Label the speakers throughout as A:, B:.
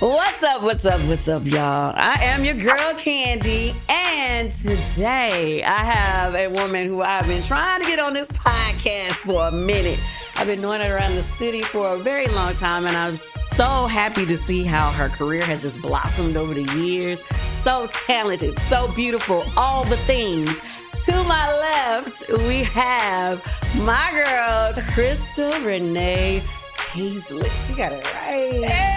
A: What's up, y'all? I am your girl, Kandi, and today I have a woman who I've been trying to get on this podcast for a minute. I've been doing it around the city for a very long time, and I'm so happy to see how her career has just blossomed over the years. So talented, so beautiful, all the things. To my left, we have my girl, Crystal Renee Hayslett.
B: You got it right.
A: Hey!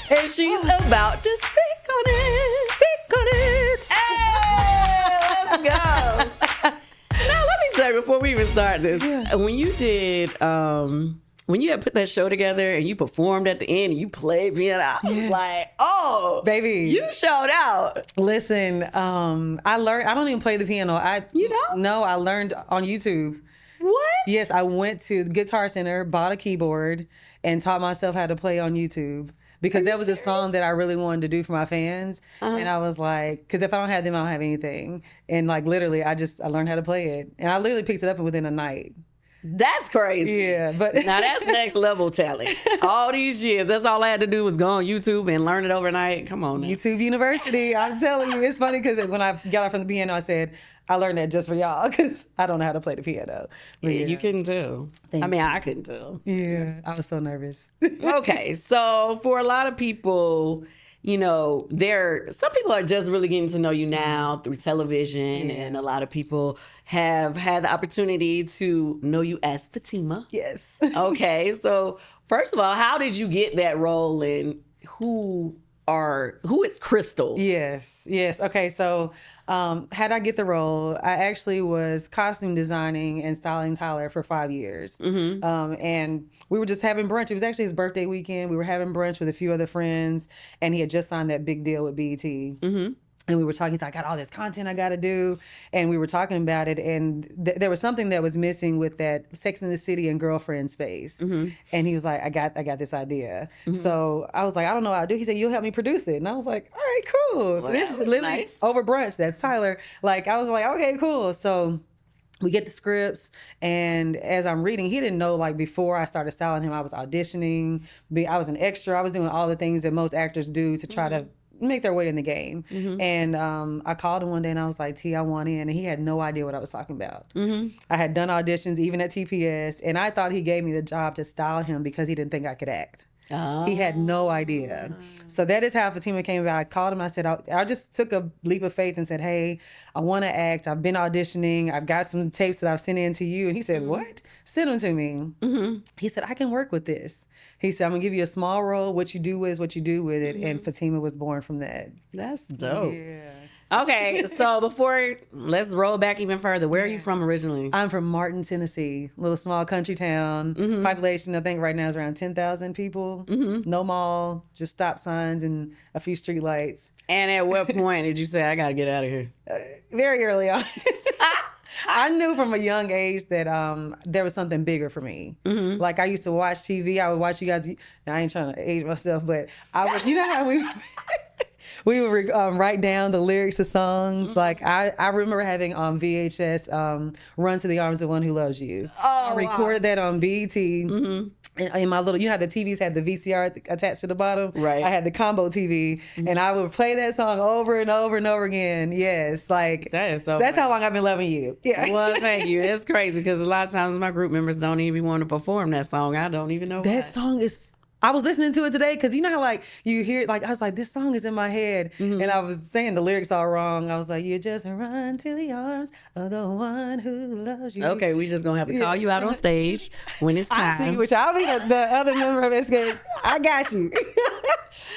A: And she's about to speak on it. Speak on it.
B: Hey, let's go.
A: Now, let me say before we even start this, when you did, when you had put that show together and you performed at the end and you played piano, I was like, oh,
B: baby,
A: you showed out.
B: Listen, I learned. I don't even play the piano.
A: You don't?
B: No, I learned on YouTube.
A: What?
B: Yes, I went to the Guitar Center, bought a keyboard, and taught myself how to play on YouTube. Because that was a song that I really wanted to do for my fans. And I was like, because if I don't have them, I don't have anything. And like literally, I learned how to play it. And I literally picked it up within a night.
A: That's crazy.
B: Yeah, but
A: now that's next level talent. All these years, that's all I had to do was go on YouTube and learn it overnight. Come on now.
B: YouTube University. I'm telling you, it's funny because when I got off from the piano, I said, I learned that just for y'all because I don't know how to play the piano.
A: But yeah, you couldn't tell. I couldn't tell.
B: Yeah, I was so nervous.
A: Okay, so for a lot of people, you know, some people are just really getting to know you now through television, and a lot of people have had the opportunity to know you as Zatima.
B: Yes.
A: Okay, so first of all, how did you get that role, and who is Crystal?
B: Yes. Okay, so had I get the role, I actually was costume designing and styling Tyler for 5 years. And we were just having brunch. It was actually his birthday weekend. We were having brunch with a few other friends, and he had just signed that big deal with BET. And we were talking, he's like, I got all this content I got to do. And we were talking about it. And there was something that was missing with that Sex and the City and girlfriend space. And he was like, I got this idea. So I was like, I don't know how to do it. He said, you'll help me produce it. And I was like, all right, cool. So this is literally nice. Over brunch. That's Tyler. Like, I was like, okay, cool. So we get the scripts, and as I'm reading, he didn't know, like, before I started styling him, I was auditioning. I was an extra. I was doing all the things that most actors do to try to make their way in the game. And I called him one day and I was like, T, I want in. And he had no idea what I was talking about. I had done auditions even at TPS, and I thought he gave me the job to style him because he didn't think I could act. He had no idea. So that is how Zatima came about. I called him. I said, I just took a leap of faith and said, hey, I want to act. I've been auditioning. I've got some tapes that I've sent in to you. And he said, what? Send them to me. He said, I can work with this. He said, I'm going to give you a small role. What you do is what you do with it. And Zatima was born from that.
A: That's dope.
B: Yeah.
A: Okay, so let's roll back even further. Where are you from originally?
B: I'm from Martin, Tennessee, little small country town. Population, I think right now is around 10,000 people. No mall, just stop signs and a few street lights.
A: And at what point did you say, I got to get out of here?
B: Very early on. I knew from a young age that there was something bigger for me. Like I used to watch TV. I would watch you guys. Now, I ain't trying to age myself, but I would, you know how we would write down the lyrics of songs. Like I remember having on VHS, "Run to the Arms of the One Who Loves You." I recorded that on BET. In my little, you know how the TVs had the VCR attached to the bottom?
A: Right.
B: I had the combo TV, and I would play that song over and over and over again. Yes, like
A: that's
B: how long I've been loving you. Yeah.
A: Well, thank you. It's crazy because a lot of times my group members don't even want to perform that song. I don't even know
B: that song is. I was listening to it today because you know how like you hear it, like I was like, this song is in my head, and I was saying the lyrics all wrong. I was like, you just run to the arms of the one who loves you.
A: Okay, we just gonna have to call you out on stage when it's time.
B: I see, which I'll be the other member of Escape. I got you.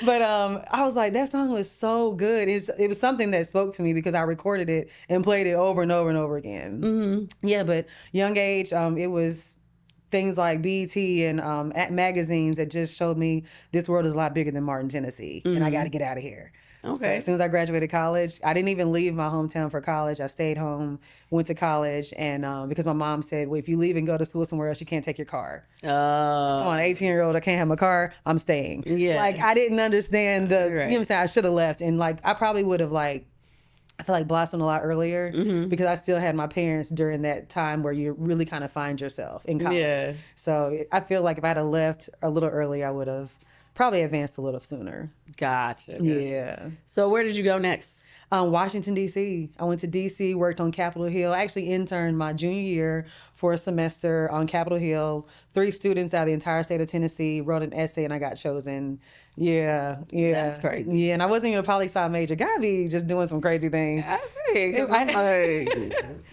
B: But I was like, that song was so good. It was something that spoke to me because I recorded it and played it over and over and over again. Yeah, but young age, it was things like BET and magazines that just showed me this world is a lot bigger than Martin, Tennessee, and I got to get out of here.
A: Okay.
B: So as soon as I graduated college, I didn't even leave my hometown for college. I stayed home, went to college, and because my mom said, well, if you leave and go to school somewhere else, you can't take your car. Come on, 18-year-old, I can't have my car, I'm staying.
A: Yeah.
B: Like, I didn't understand you know what I'm saying? I should have left. And like, I probably would have I feel like blossomed a lot earlier because I still had my parents during that time where you really kind of find yourself in college.
A: Yeah.
B: So I feel like if I'd have left a little early, I would have probably advanced a little sooner.
A: Gotcha.
B: Yeah.
A: So where did you go next?
B: Washington, D.C. I went to D.C., worked on Capitol Hill. I actually interned my junior year for a semester on Capitol Hill. 3 students out of the entire state of Tennessee wrote an essay, and I got chosen. Yeah.
A: That's crazy.
B: Yeah, and I wasn't even a poli-sci major. Gotta be just doing some crazy things.
A: I see. 'Cause I'm like,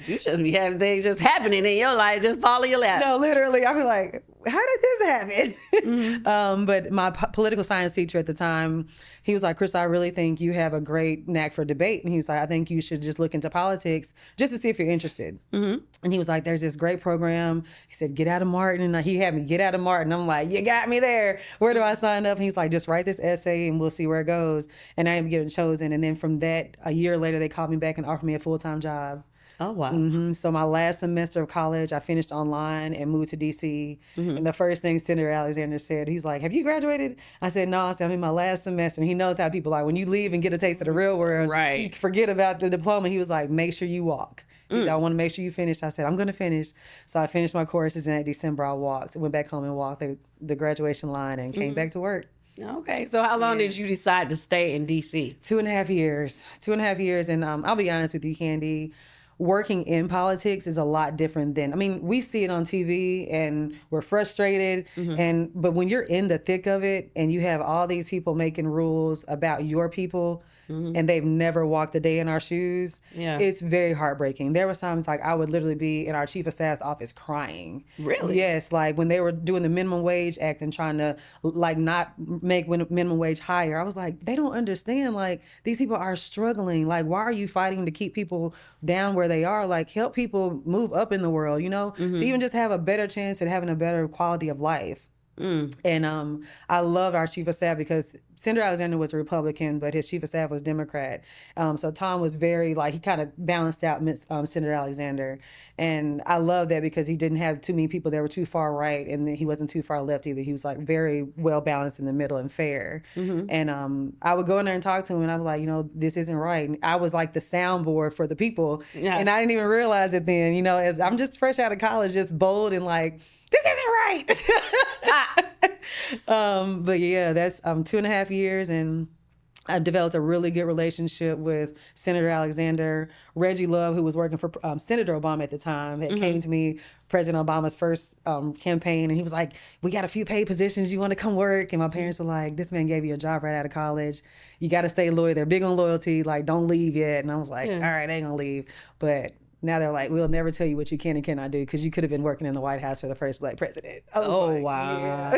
A: you just be having things just happening in your life, just fall in your lap.
B: No, literally. I be like, how did this happen? But my political science teacher at the time, he was like, Crystal, I really think you have a great knack for debate. And he was like, I think you should just look into politics just to see if you're interested. And he was like, there's this great program. He said, get out of Martin. And he had me get out of Martin. I'm like, you got me there. Where do I sign up? And he's like, just write this essay and we'll see where it goes. And I ended up getting chosen. And then from that, a year later, they called me back and offered me a full-time job.
A: Oh, wow.
B: So my last semester of college, I finished online and moved to DC. And the first thing Senator Alexander said, he's like, have you graduated? I said, no. I said, I'm in my last semester. And he knows how people are. When you leave and get a taste of the real world,
A: Right.
B: you forget about the diploma. He was like, make sure you walk. He said, I want to make sure you finish. I said, I'm going to finish. So I finished my courses, and in December I walked. Went back home and walked the graduation line and came back to work.
A: Okay. So how long did you decide to stay in D.C.?
B: 2.5 years. 2.5 years. And I'll be honest with you, Kandi. Working in politics is a lot different than, I mean, we see it on TV and we're frustrated. But when you're in the thick of it and you have all these people making rules about your people, and they've never walked a day in our shoes, it's very heartbreaking. There was times like I would literally be in our chief of staff's office crying.
A: Really?
B: Yes, like when they were doing the minimum wage act and trying to like not make minimum wage higher. I was like, they don't understand. Like these people are struggling. Like why are you fighting to keep people down where they are? Like help people move up in the world, you know, to even just have a better chance at having a better quality of life. And I loved our chief of staff because Senator Alexander was a Republican, but his chief of staff was Democrat. So Tom was very, like, he kind of balanced out Senator Alexander. And I love that because he didn't have too many people that were too far right, and he wasn't too far left either. He was, like, very well balanced in the middle and fair. And I would go in there and talk to him, and I was like, you know, this isn't right. And I was like the soundboard for the people. And I didn't even realize it then, you know, as I'm just fresh out of college, just bold and like, this isn't right. But yeah, that's 2.5 years, and I've developed a really good relationship with Senator Alexander. Reggie Love, who was working for Senator Obama at the time, had came to me, President Obama's first campaign, and he was like, we got a few paid positions, you want to come work? And my parents were like, this man gave you a job right out of college. You got to stay loyal. They're big on loyalty, like, don't leave yet. And I was like, all right, I ain't gonna leave. But now they're like, we'll never tell you what you can and cannot do because you could have been working in the White House for the first Black president. I was like,
A: wow.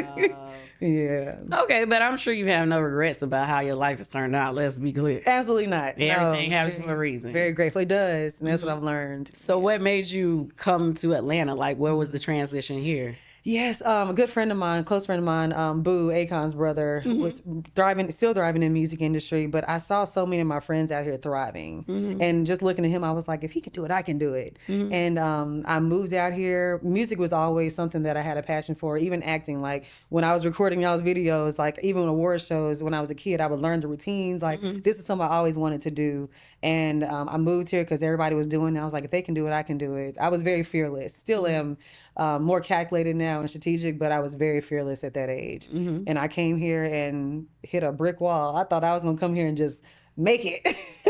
B: Yeah.
A: Okay, but I'm sure you have no regrets about how your life has turned out. Let's be clear.
B: Absolutely not.
A: Everything happens for a reason.
B: Very grateful it does. And that's what I've learned.
A: So what made you come to Atlanta? Like, where was the transition here?
B: Yes, a good friend of mine, close friend of mine, Boo, Akon's brother, was still thriving in the music industry, but I saw so many of my friends out here thriving. And just looking at him, I was like, if he can do it, I can do it. And I moved out here. Music was always something that I had a passion for, even acting. Like when I was recording y'all's videos, like even award shows, when I was a kid, I would learn the routines. Like this is something I always wanted to do. And I moved here because everybody was doing it. I was like, if they can do it, I can do it. I was very fearless, still am. More calculated now and strategic, but I was very fearless at that age. And I came here and hit a brick wall. I thought I was gonna come here and just make it.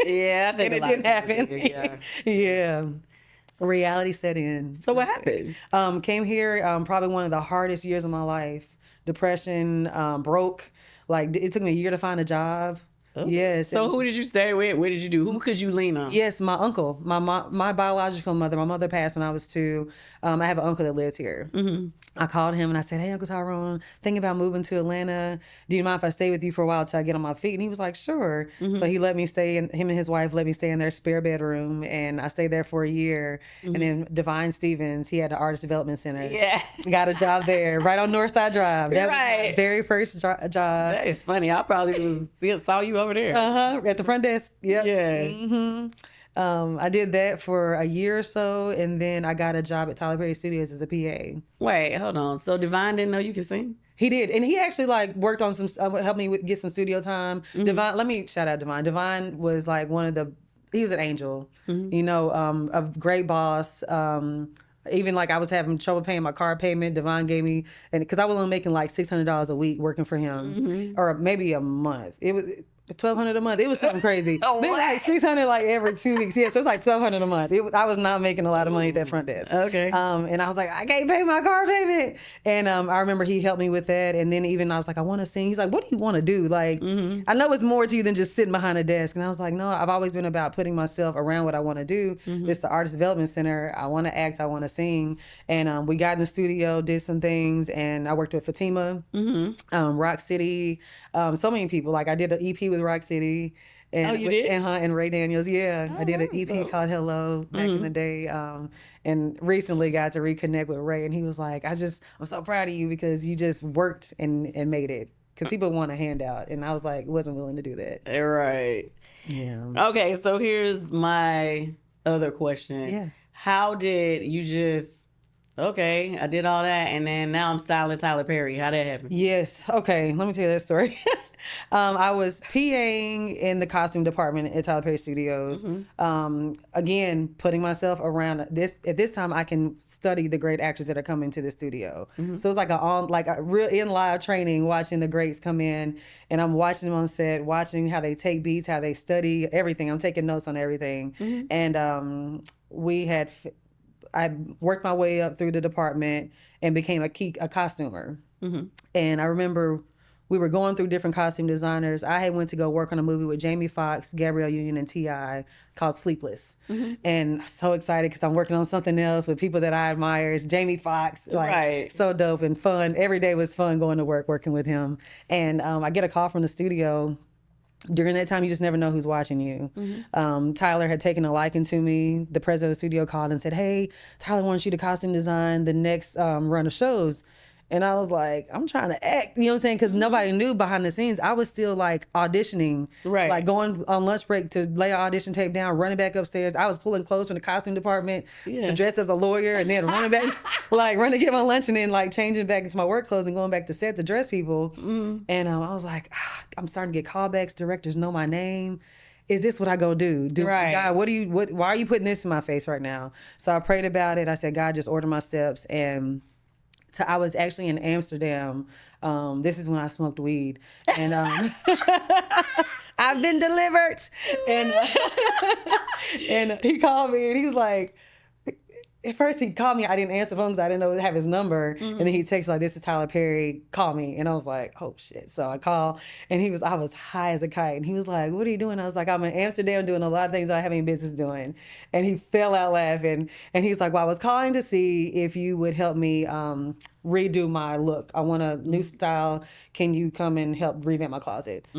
A: Yeah, I think
B: and it didn't happen. Yeah. Reality set in.
A: So what happened?
B: Came here, probably one of the hardest years of my life. Depression, broke. Like it took me a year to find a job. Oh. Yes.
A: So who did you stay with? What did you do? Who could you lean on?
B: Yes, my uncle, my biological mother. My mother passed when I was 2. I have an uncle that lives here. I called him and I said, hey, Uncle Tyrone, thinking about moving to Atlanta. Do you mind if I stay with you for a while till I get on my feet? And he was like, sure. So he let me stay, him and his wife let me stay in their spare bedroom. And I stayed there for a year. And then Divine Stevens, he had the Artist Development Center.
A: Yeah.
B: Got a job there, right on Northside Drive. That was my very first job.
A: That is funny. I probably saw you over there.
B: At the front desk. Yep.
A: Yeah.
B: I did that for a year or so, and then I got a job at Tyler Perry Studios as a PA.
A: Wait, hold on. So Divine didn't know you could sing?
B: He did, and he actually like worked on some, helped me get some studio time. Divine, let me shout out Divine. Divine was like he was an angel, you know, a great boss. Even like I was having trouble paying my car payment. Devon gave me, and because I was only making like $600 a week working for him, or maybe a month. It was $1,200 a month. It was something crazy.
A: Oh,
B: Maybe like $600 like every 2 weeks. Yeah, so it's like $1,200 a month. I was not making a lot of money at that front desk.
A: Okay.
B: And I was like, I can't pay my car payment. And I remember he helped me with that. And then even I was like, I want to sing. He's like, what do you want to do? Like, I know it's more to you than just sitting behind a desk. And I was like, no, I've always been about putting myself around what I want to do. It's the Artist Development Center. I want to act. I want to sing. And we got in the studio, did some things, and I worked with Fatima, Rock City, so many people. Like I did an EP with Rock City. And,
A: you did?
B: And Ray Daniels, yeah. I did an EP called Hello back in the day. And recently got to reconnect with Ray, and he was like, I'm so proud of you because you just worked and made it. Because people want a handout. And I was like, wasn't willing to do that.
A: Right.
B: Yeah.
A: Okay, so here's my other question.
B: Yeah.
A: How did you just, okay, I did all that, and then now I'm styling Tyler Perry. How'd that happen?
B: Yes. Okay. Let me tell you that story. I was PAing in the costume department at Tyler Perry Studios. Again, putting myself around this. At this time, I can study the great actors that are coming to the studio. So it's like a real in live training, watching the greats come in, and I'm watching them on set, watching how they take beats, how they study everything. I'm taking notes on everything, and I worked my way up through the department and became a costumer. And I remember we were going through different costume designers. I had went to go work on a movie with Jamie Foxx, Gabrielle Union, and T.I. called Sleepless. And I'm so excited because I'm working on something else with people that I admire. It's Jamie Foxx, so dope and fun. Every day was fun going to work, working with him. And I get a call from the studio. During that time, you just never know who's watching you. Tyler had taken a liking to me. The president of the studio called and said, hey, Tyler wants you to costume design the next run of shows. And I was like, I'm trying to act, you know what I'm saying? Because nobody knew behind the scenes. I was still like auditioning, like going on lunch break to lay an audition tape down, running back upstairs. I was pulling clothes from the costume department to dress as a lawyer and then running back, running to get my lunch and then like changing back into my work clothes and going back to set to dress people. And I was like, I'm starting to get callbacks. Directors know my name. Is this what I go do? God, why are you putting this in my face right now? So I prayed about it. I said, God, just order my steps. And so I was actually in Amsterdam. This is when I smoked weed. And I've been delivered. And he called me and he was like, at first he called me. I didn't answer the phone because I didn't know have his number. And then he texted like, this is Tyler Perry. Call me. And I was like, oh shit. So I called and I was high as a kite. And he was like, what are you doing? I was like, I'm in Amsterdam doing a lot of things I have any business doing. And he fell out laughing. And he's like, well, I was calling to see if you would help me redo my look. I want a new style. Can you come and help revamp my closet?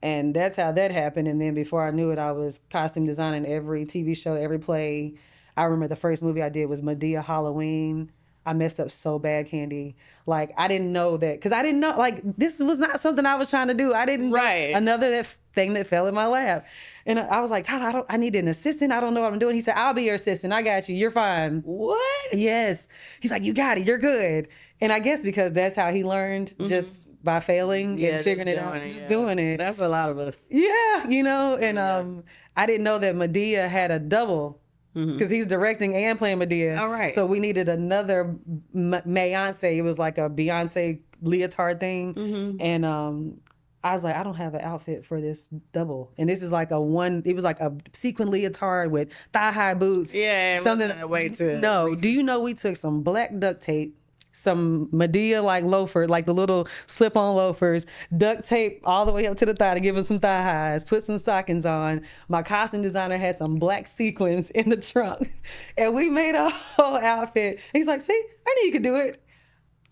B: And that's how that happened. And then before I knew it, I was costume designing every TV show, every play. I remember the first movie I did was Medea Halloween. I messed up so bad, Kandi. Like, I didn't know that. Because I didn't know, like, this was not something I was trying to do. I didn't know another thing that fell in my lap. And I was like, Tyler, I need an assistant. I don't know what I'm doing. He said, I'll be your assistant. I got you. You're fine.
A: What?
B: Yes. He's like, you got it. You're good. And I guess because that's how he learned, just by failing and figuring it out. Just doing it.
A: That's a lot of us.
B: Yeah, you know. And I didn't know that Medea had a double. Because he's directing and playing Medea.
A: All right.
B: So we needed another Beyonce. It was like a Beyonce leotard thing. And I was like, I don't have an outfit for this double. And this is like it was like a sequin leotard with thigh-high boots.
A: Yeah, it wasn't a way to...
B: No. Do you know we took some black duct tape, some Medea like loafer, like the little slip-on loafers, duct tape all the way up to the thigh to give us some thigh highs, put some stockings on. My costume designer had some black sequins in the trunk. And we made a whole outfit. He's like, see, I knew you could do it.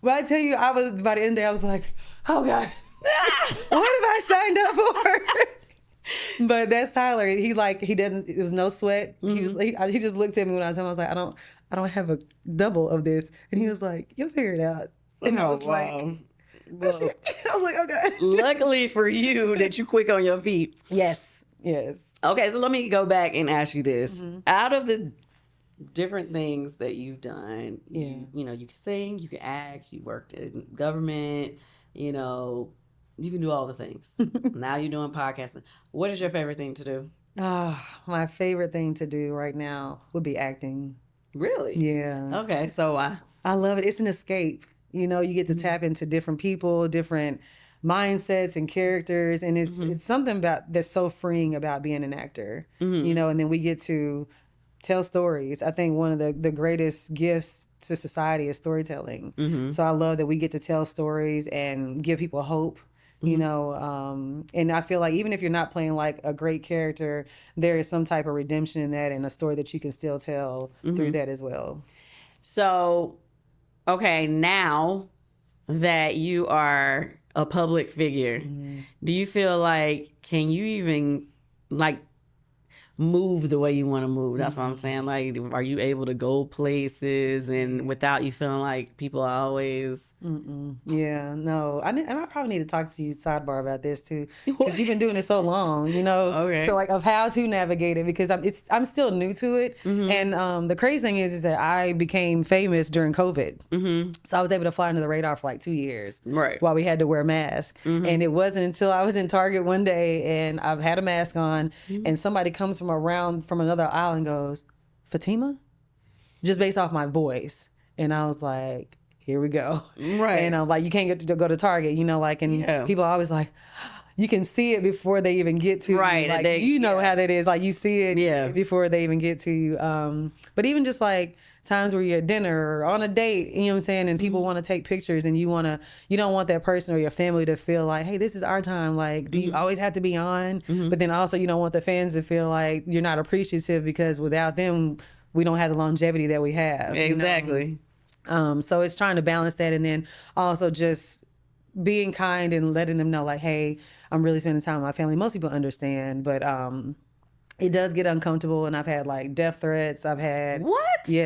B: But I tell you, by the end of the day, I was like, oh God, what have I signed up for? But that's Tyler. It was no sweat. He just looked at me when I told him, I was like, I don't have a double of this. And he was like, you'll figure it out. And I was like, I was like, oh God.
A: Luckily for you that you quick on your feet.
B: Yes.
A: Okay, so let me go back and ask you this. Out of the different things that you've done, you know, you can sing, you can act, you worked in government, you know, you can do all the things. Now you're doing podcasting. What is your favorite thing to do?
B: My favorite thing to do right now would be acting.
A: Really?
B: Yeah.
A: Okay, so
B: I love it. It's an escape. You know, you get to tap into different people, different mindsets and characters, and it's something about that's so freeing about being an actor. You know, and then we get to tell stories. I think one of the greatest gifts to society is storytelling. So I love that we get to tell stories and give people hope. You know, and I feel like even if you're not playing like a great character, there is some type of redemption in that and a story that you can still tell through that as well.
A: so okay, now that you are a public figure, do you feel like can you even like move the way you want to move? That's what I'm saying. Like, are you able to go places and without you feeling like people are always
B: Yeah, no, I probably need to talk to you sidebar about this too, because you've been doing it so long, you know.
A: Okay.
B: So like of how to navigate it, because I'm still new to it, and the crazy thing is that I became famous during COVID, so I was able to fly under the radar for like 2 years,
A: Right.
B: while we had to wear masks, and it wasn't until I was in Target one day and I've had a mask on, and somebody comes from another aisle and goes, "Fatima," just based off my voice, and I was like, here we go.
A: Right.
B: And like, you can't get to go to Target, you know, like, and people are always like, you can see it before they even get to
A: Right,
B: you. Like,
A: they-
B: you know how that is. Like, you see it
A: Yeah.
B: before they even get to you. But even just like times where you're at dinner or on a date, you know what I'm saying? And people want to take pictures and you don't want that person or your family to feel like, hey, this is our time. Like, do you always have to be on? But then also you don't want the fans to feel like you're not appreciative because without them, we don't have the longevity that we have. you know?
A: exactly?
B: So it's trying to balance that, and then also just being kind and letting them know, like, hey, I'm really spending time with my family. Most people understand, but it does get uncomfortable, and I've had like death threats. I've had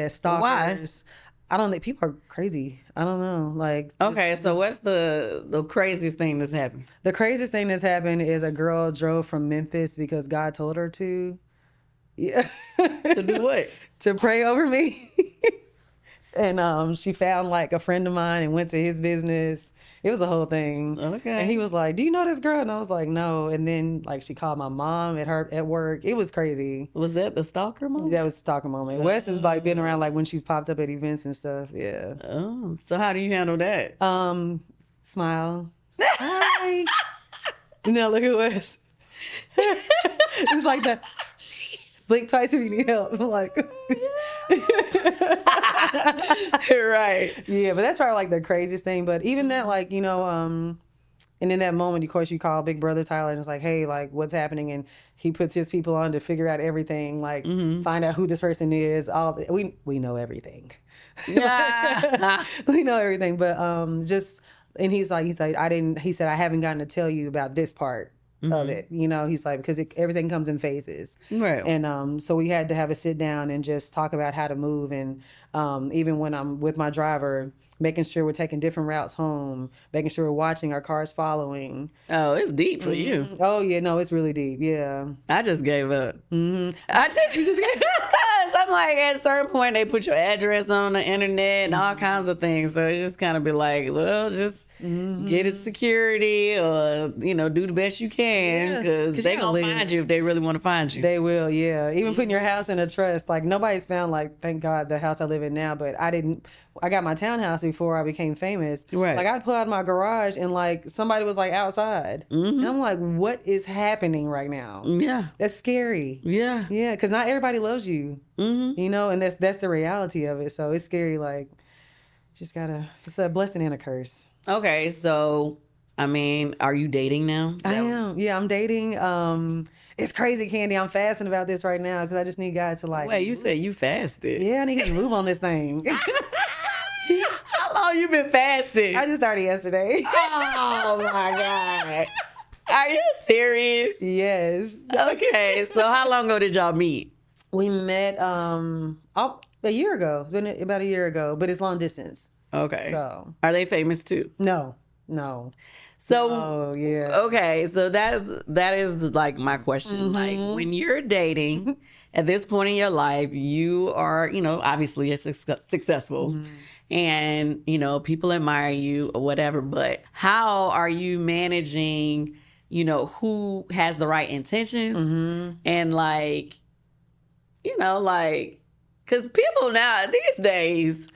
B: stalkers. I don't think people are crazy. I don't know. Like,
A: Okay, so what's the craziest thing that's happened?
B: the craziest thing that's happened is a girl drove from Memphis because God told her to. Yeah.
A: To do what?
B: To pray over me. And she found like a friend of mine and went to his business. It was a whole thing.
A: Okay.
B: And he was like, "Do you know this girl?" And I was like, "No." And then like she called my mom at work. It was crazy.
A: Was that the stalker moment?
B: That was a stalker moment. Wes has like been around like when she's popped up at events and stuff. Yeah.
A: Oh, so how do you handle that?
B: Smile. Hi. Now look at Wes. It's like that. Blink twice if you need help. Like,
A: Right.
B: yeah, but that's probably like the craziest thing. But even that, like, you know, and in that moment, of course, you call Big Brother Tyler and it's like, hey, like, what's happening? And he puts his people on to figure out everything, like, find out who this person is. We know everything.
A: Yeah.
B: We know everything. But just, and he's like, he said, I haven't gotten to tell you about this part of it, you know. He's like, because everything comes in phases,
A: Right.
B: and so we had to have a sit down and just talk about how to move, and even when I'm with my driver, making sure we're taking different routes home, making sure we're watching our cars following.
A: Oh, it's deep for you.
B: Oh yeah, no, it's really deep. Yeah.
A: I just gave up. I just gave because I'm like, at a certain point, they put your address on the internet and all kinds of things. So it just kind of be like, well, just get it security or, you know, do the best you can because
B: 'cause
A: they
B: you
A: going to
B: gotta live.
A: find you if they really want to find you.
B: They will, yeah. Even putting your house in a trust. Like, nobody's found, like, thank God, the house I live in now, but I got my townhouse before I became famous.
A: Right.
B: Like, I'd pull out my garage and, like, somebody was, like, outside. And I'm like, what is happening right now?
A: Yeah.
B: That's scary.
A: Yeah.
B: Yeah, because not everybody loves you. You know, and that's the reality of it. So it's scary. Like, it's a blessing and a curse.
A: Okay. So, I mean, are you dating now?
B: I am. Yeah, I'm dating. It's crazy, Kandi. I'm fasting about this right now because I just need God to like.
A: Wait, you said you fasted.
B: Yeah, I need to move on this thing.
A: How long you been fasting?
B: I just started yesterday.
A: Oh my God. Are you serious?
B: Yes.
A: Okay, so how long ago did y'all meet?
B: We met a year ago. It's been about a year ago, but it's long distance.
A: Okay.
B: So
A: Are they famous too?
B: no.
A: So
B: Oh yeah.
A: okay, so that is like my question. Like when you're dating at this point in your life, you are, you know, obviously you're successful and, you know, people admire you or whatever, but how are you managing, you know, who has the right intentions and like, you know, like Because people now, these days,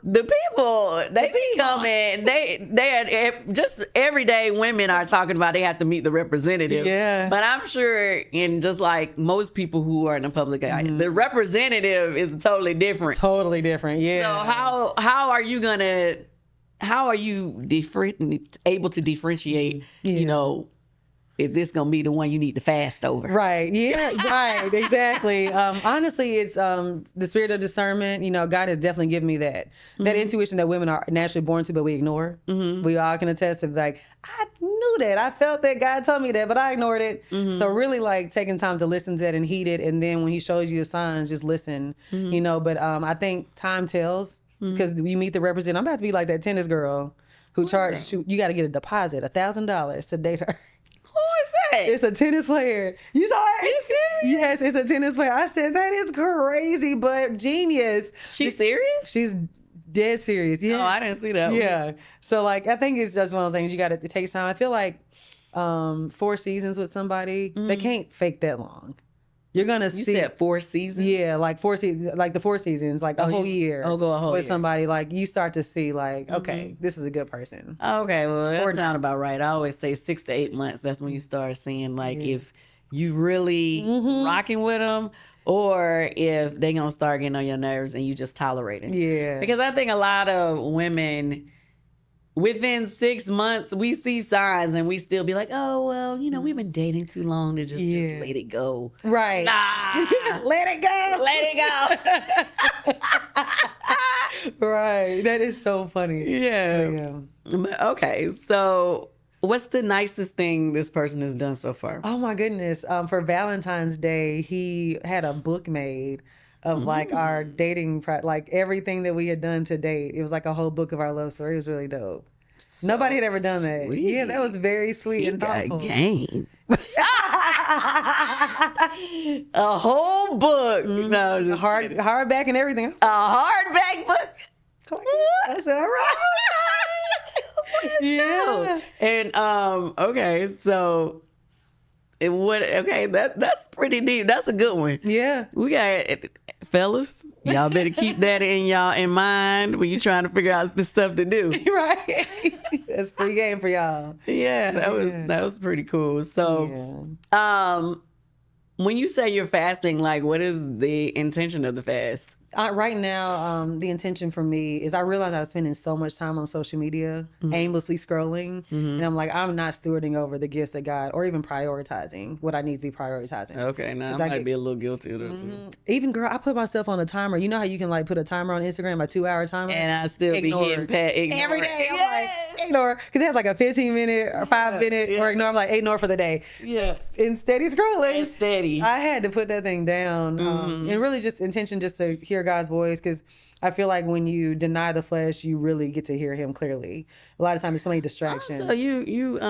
A: the people, they be coming, they are just everyday women are talking about they have to meet the representative.
B: Yeah.
A: But I'm sure in just like most people who are in the public eye, the representative is totally different.
B: Totally different, yeah.
A: So how are you able to differentiate, you know, if this gonna be the one you need to fast over?
B: Right. Yeah. Right. Exactly. Honestly, it's the spirit of discernment. You know, God has definitely given me that intuition that women are naturally born to, but we ignore. We all can attest to like, I knew that. I felt that God told me that, but I ignored it. So really, like taking time to listen to it and heed it, and then when He shows you the signs, just listen. You know. But I think time tells because you meet the representative. I'm about to be like that tennis girl who charged. You got to get a deposit, $1,000 to date her. It's a tennis player. You saw it?
A: You serious?
B: Yes, it's a tennis player. I said, that is crazy, but genius.
A: She's serious?
B: She's dead serious. Yes.
A: Oh, I didn't see that one.
B: Yeah. So, like, I think it's just one of those things you got to take time. I feel like 4 seasons with somebody, they can't fake that long. You're going to see.
A: You said 4 seasons?
B: Yeah, like 4 seasons, like the 4 seasons, like a whole year.
A: Go a whole
B: with
A: year.
B: somebody, like you start to see, like, okay, this is a good person.
A: Okay, well, that sounds about right. I always say 6 to 8 months. That's when you start seeing, like, if you really rocking with them or if they going to start getting on your nerves and you just tolerate it.
B: Yeah.
A: Because I think a lot of women, within 6 months, we see signs and we still be like, oh, well, you know, we've been dating too long to just let it go.
B: Right.
A: Nah.
B: Let it go.
A: Let it go.
B: Right. That is so funny.
A: Yeah. But, okay, so what's the nicest thing this person has done so far?
B: Oh my goodness. For Valentine's Day, he had a book made of like our dating, like everything that we had done to date. It was like a whole book of our love story. It was really dope. Nobody had ever done that.
A: Sweet.
B: Yeah, that was very sweet and thoughtful.
A: Game. A whole book. No, just
B: Hardback and everything.
A: a hardback book.
B: I said, all right. Yeah.
A: And okay, so that's pretty deep. That's a good one.
B: Yeah.
A: We got fellas, y'all better keep that in mind when you're trying to figure out the stuff to do.
B: Right. That's free game for y'all.
A: Yeah, that was pretty cool. So when you say you're fasting, like what is the intention of the fast?
B: Right now, the intention for me is I realize I was spending so much time on social media, aimlessly scrolling, and I'm like, I'm not stewarding over the gifts of God or even prioritizing what I need to be prioritizing.
A: Okay, now I might be a little guilty of that too.
B: Even girl, I put myself on a timer. You know how you can like put a timer on Instagram, a 2-hour timer?
A: And I still
B: Ignore
A: be hitting
B: every day. I'm like, ignore. Because it has like a 15-minute or 5-minute or ignore. I'm like, ignore for the day.
A: Yeah.
B: And steady scrolling.
A: And steady.
B: I had to put that thing down. And really just intention just to hear God's voice, because I feel like when you deny the flesh, you really get to hear Him clearly. A lot of times, it's so many distractions.
A: So you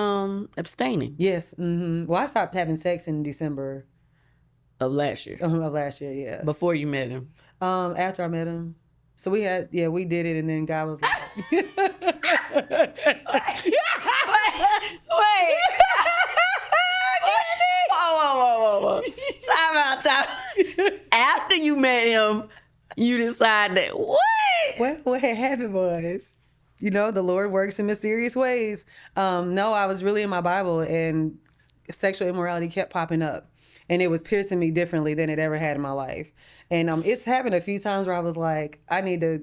A: abstaining?
B: Yes. Well, I stopped having sex in December
A: of last year.
B: Of last year, yeah.
A: Before you met him.
B: After I met him, so we did it, and then God was like,
A: wait. Whoa. Time out. After you met him, you decided what?
B: What had happened was, the Lord works in mysterious ways. No, I was really in my Bible, and sexual immorality kept popping up, and it was piercing me differently than it ever had in my life. And it's happened a few times where I was like, I need to,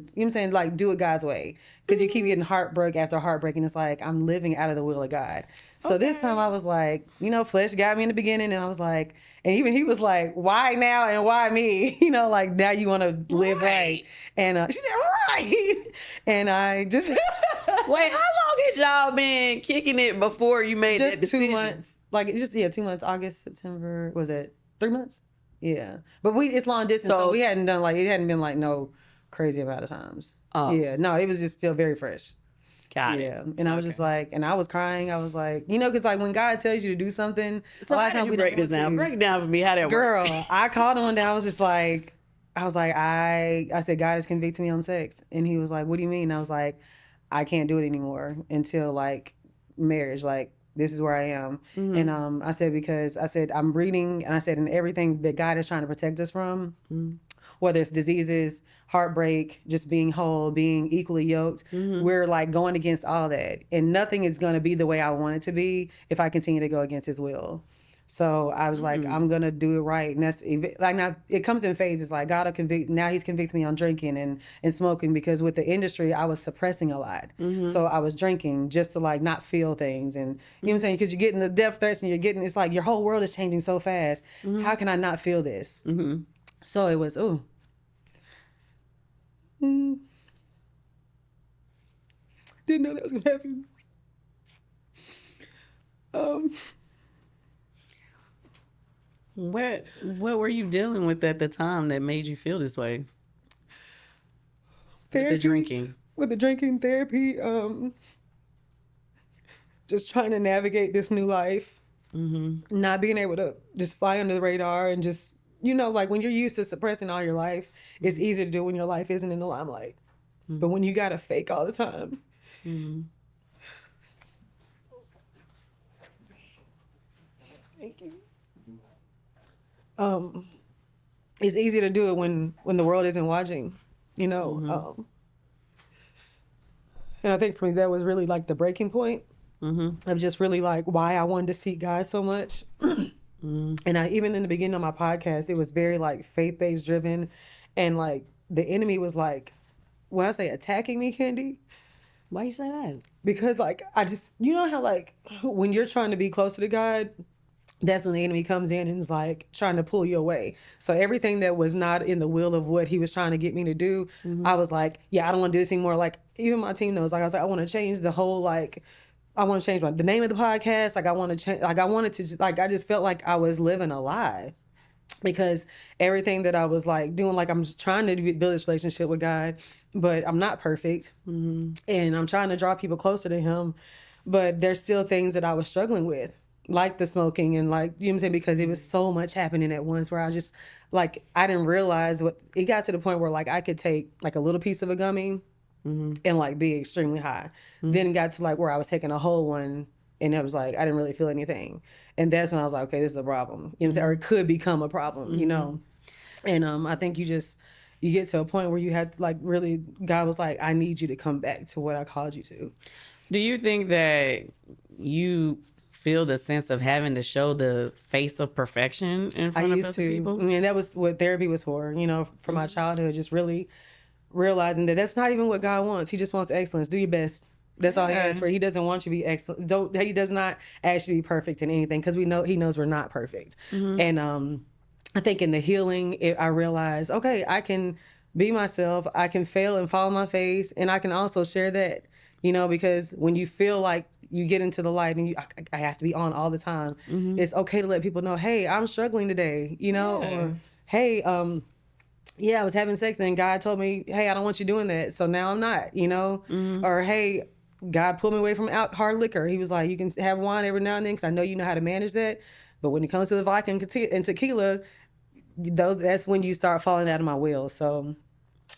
B: like do it God's way. Because you keep getting heartbreak after heartbreak, and it's like, I'm living out of the will of God. So this time I was like, flesh got me in the beginning, and I was like, and even he was like, why now and why me? Like now you want to live right. And she said, right. And I just.
A: Wait, how long has y'all been kicking it before you made that decision?
B: 2 months. 2 months, August, September, was it 3 months? Yeah. But it's long distance, so we hadn't done it hadn't been no crazy amount of times. Oh. Yeah. No, it was just still very fresh.
A: Got it.
B: Yeah. And I was just like, and I was crying. I was like, because like when God tells you to do something,
A: so a lot of times we break this down. Break it down for me. How that
B: works.
A: Girl,
B: I called him one day. I was like, I said, God has convicted me on sex. And he was like, what do you mean? And I was like, I can't do it anymore until like marriage. Like this is where I am. And I said, because I said, I'm reading, and I said, and everything that God is trying to protect us from, whether it's diseases, heartbreak, just being whole, being equally yoked, we're like going against all that. And nothing is going to be the way I want it to be if I continue to go against his will. So I was like, I'm going to do it right. And that's like, now it comes in phases. Like God will convict, now he's convicted me on drinking and smoking, because with the industry, I was suppressing a lot. So I was drinking just to like not feel things. And you know what I'm saying? Because you're getting the death threats and it's like your whole world is changing so fast. How can I not feel this? So it was, didn't know that was going to happen.
A: What were you dealing with at the time that made you feel this way?
B: Therapy,
A: with the drinking.
B: With the drinking, therapy, just trying to navigate this new life. Not being able to just fly under the radar and just, like when you're used to suppressing all your life, it's easy to do when your life isn't in the limelight. But when you got to fake all the time. Thank you. It's easy to do it when the world isn't watching, and I think for me that was really like the breaking point of just really like why I wanted to seek God so much. And I, even in the beginning of my podcast, it was very like faith-based driven, and like the enemy was like, when I say attacking me, Kandi.
A: Why you say that?
B: Because like I just, how like when you're trying to be closer to God, that's when the enemy comes in and is like trying to pull you away. So everything that was not in the will of what he was trying to get me to do, I was like, yeah, I don't want to do this anymore. Like even my team knows, like I was like, I want to change the whole, like, I want to change the name of the podcast. Like I want to change, like I wanted to, like, I just felt like I was living a lie, because everything that I was like doing, like I'm just trying to build this relationship with God, but I'm not perfect. And I'm trying to draw people closer to him, but there's still things that I was struggling with, like the smoking and like, you know what I'm saying? Because it was so much happening at once where I just like, I didn't realize it got to the point where like I could take like a little piece of a gummy and like be extremely high. Then it got to like where I was taking a whole one and it was like, I didn't really feel anything. And that's when I was like, okay, this is a problem. You know what I'm saying? Or it could become a problem, And I think you get to a point where you had to like really, God was like, I need you to come back to what I called you to.
A: Do you think that you feel the sense of having to show the face of perfection in front of other people?
B: I mean, that was what therapy was for, from my childhood, just really realizing that that's not even what God wants. He just wants excellence. Do your best. That's all he asks for. He doesn't want you to be excellent. He does not ask you to be perfect in anything, because he knows we're not perfect. And I think in the healing, I realized, okay, I can be myself. I can fail and fall on my face, and I can also share that, because when you feel like you get into the light and I have to be on all the time, it's okay to let people know, hey, I'm struggling today, or hey, I was having sex and God told me, hey, I don't want you doing that. So now I'm not, or hey, God pulled me away from hard liquor. He was like, you can have wine every now and then because I know you know how to manage that. But when it comes to the vodka and tequila, that's when you start falling out of my will. So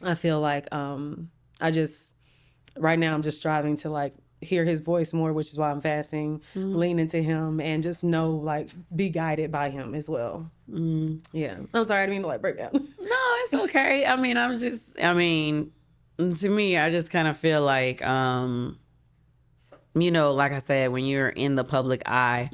B: I feel like right now I'm just striving to like hear his voice more, which is why I'm fasting, lean into him, and just know, like, be guided by him as well. Yeah. I'm sorry, I didn't mean to like break down.
A: No, it's okay. I mean, to me, I just kind of feel like, like I said, when you're in the public eye,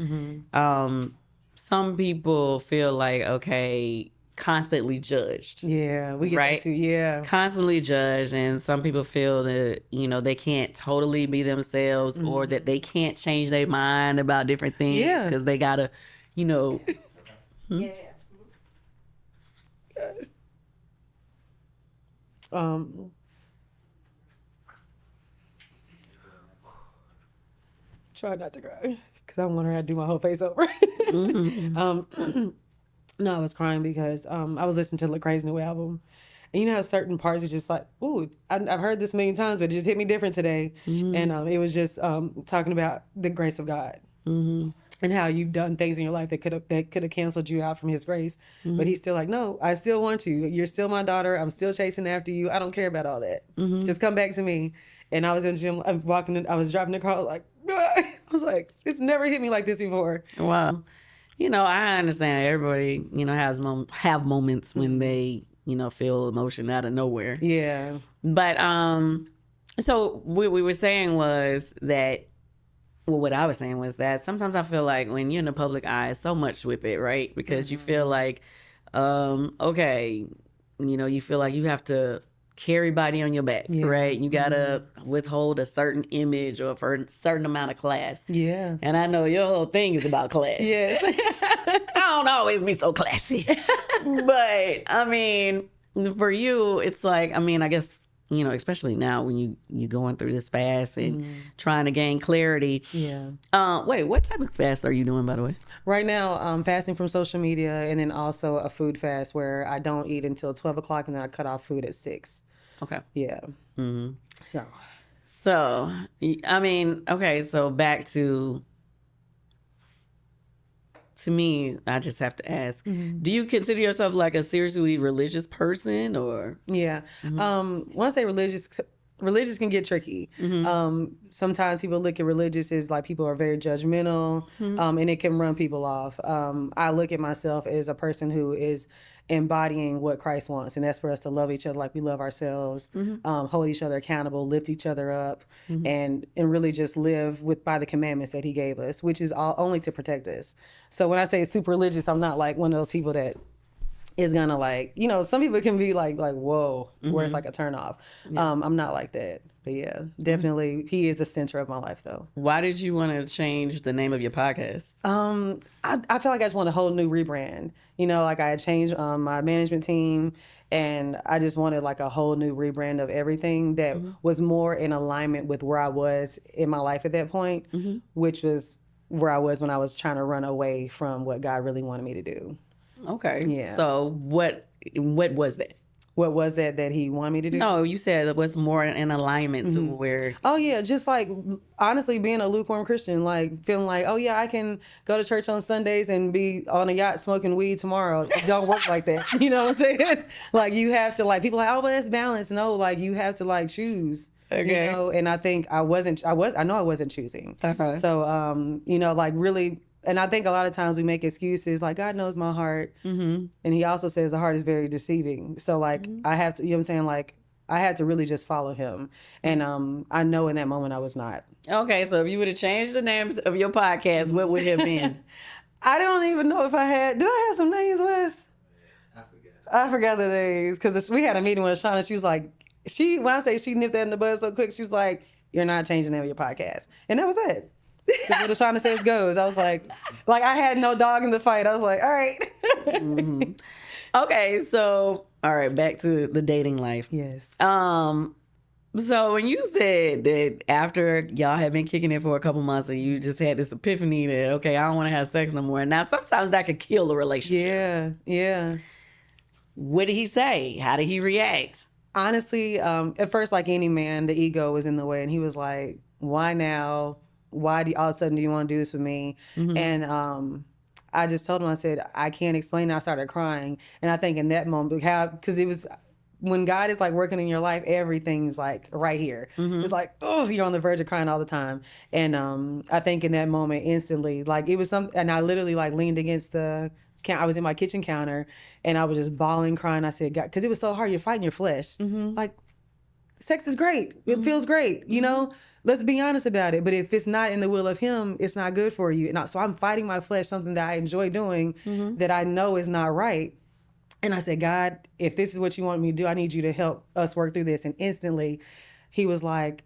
A: some people feel like, okay, constantly judged.
B: Yeah, we get
A: right?
B: that too. Yeah.
A: Constantly judged, and some people feel that, they can't totally be themselves, or that they can't change their mind about different things because they gotta, Yeah. Try not to cry because I want her to do my whole face over. No, I was crying because I was listening to Lecrae's new album. And how certain parts are just like, ooh, I've heard this a million times, but it just hit me different today. And it was just talking about the grace of God. And how you've done things in your life that could have canceled you out from his grace. But he's still like, no, I still want you. You're still my daughter. I'm still chasing after you. I don't care about all that. Just come back to me.
B: And I was in the gym, I'm walking in, I was driving the car, I was like, I was like, it's never hit me like this before.
A: Wow. I understand everybody, have moments when they, feel emotion out of nowhere.
B: Yeah.
A: But so what we were saying was that, well, what I was saying was that sometimes I feel like when you're in the public eye, so much with it, right? Because you feel like, okay, you feel like you have to carry body on your back, right? You gotta withhold a certain image or for a certain amount of class.
B: Yeah.
A: And I know your whole thing is about class.
B: Yeah.
A: I don't always be so classy. But I mean, for you, it's like, I guess, especially now when you going through this fast and trying to gain clarity.
B: Yeah.
A: Wait, what type of fast are you doing, by the way?
B: Right now, I'm fasting from social media, and then also a food fast where I don't eat until 12 o'clock, and then I cut off food at 6.
A: Okay.
B: Yeah.
A: So, okay, so back to me, I just have to ask, do you consider yourself like a seriously religious person or?
B: Yeah. When I say religious can get tricky. Sometimes people look at religious as like people are very judgmental, and it can run people off. I look at myself as a person who is embodying what Christ wants, and that's for us to love each other like we love ourselves, hold each other accountable, lift each other up, and really just live by the commandments that he gave us, which is all only to protect us. So when I say super religious, I'm not like one of those people that is gonna like, some people can be like whoa, where it's like a turn off. I'm not like that. But yeah, definitely he is the center of my life though.
A: Why did you want to change the name of your podcast?
B: I feel like I just want a whole new rebrand. Like I had changed my management team, and I just wanted like a whole new rebrand of everything that was more in alignment with where I was in my life at that point, which was where I was when I was trying to run away from what God really wanted me to do.
A: Okay.
B: Yeah.
A: So what was that?
B: What was that he wanted me to do?
A: No, you said it was more in alignment to where...
B: Oh, yeah. Just like, honestly, being a lukewarm Christian, like feeling like, oh, yeah, I can go to church on Sundays and be on a yacht smoking weed tomorrow. It don't work like that. You know what I'm saying? Like, you have to, like, people are like, oh, but that's balance. No, like, you have to, like, choose.
A: Okay.
B: And I think I know I wasn't choosing.
A: Okay.
B: So, like, really... And I think a lot of times we make excuses like, God knows my heart. And he also says the heart is very deceiving. So like I have to, I'm saying? Like I had to really just follow him. And I know in that moment I was not.
A: Okay, so if you would have changed the names of your podcast, what would it have been?
B: I don't even know if I had. Did I have some names, Wes? I forgot the names. Because we had a meeting with Shauna. She was like, when I say she nipped that in the bud so quick, she was like, you're not changing the name of your podcast. And that was it. What Shauna says goes. I was like I had no dog in the fight. I was like, all right.
A: Okay, so all right, back to the dating life.
B: Yes.
A: So when you said that after y'all had been kicking it for a couple months and you just had this epiphany that okay, I don't want to have sex no more. Now sometimes that could kill a relationship.
B: Yeah.
A: What did he say? How did he react?
B: Honestly, at first, like any man, the ego was in the way, and he was like, "Why now? Why all of a sudden do you want to do this with me?" And I just told him, I said, I can't explain it. I started crying. And I think in that moment, because it was, when God is like working in your life, everything's like right here. It's like, oh, you're on the verge of crying all the time. And I think in that moment, instantly, like it was and I literally like leaned against I was in my kitchen counter and I was just bawling, crying. I said, God, because it was so hard. You're fighting your flesh. Like, sex is great. It feels great, Let's be honest about it. But if it's not in the will of him, it's not good for you. And so I'm fighting my flesh, something that I enjoy doing that I know is not right. And I said, God, if this is what you want me to do, I need you to help us work through this. And instantly he was like,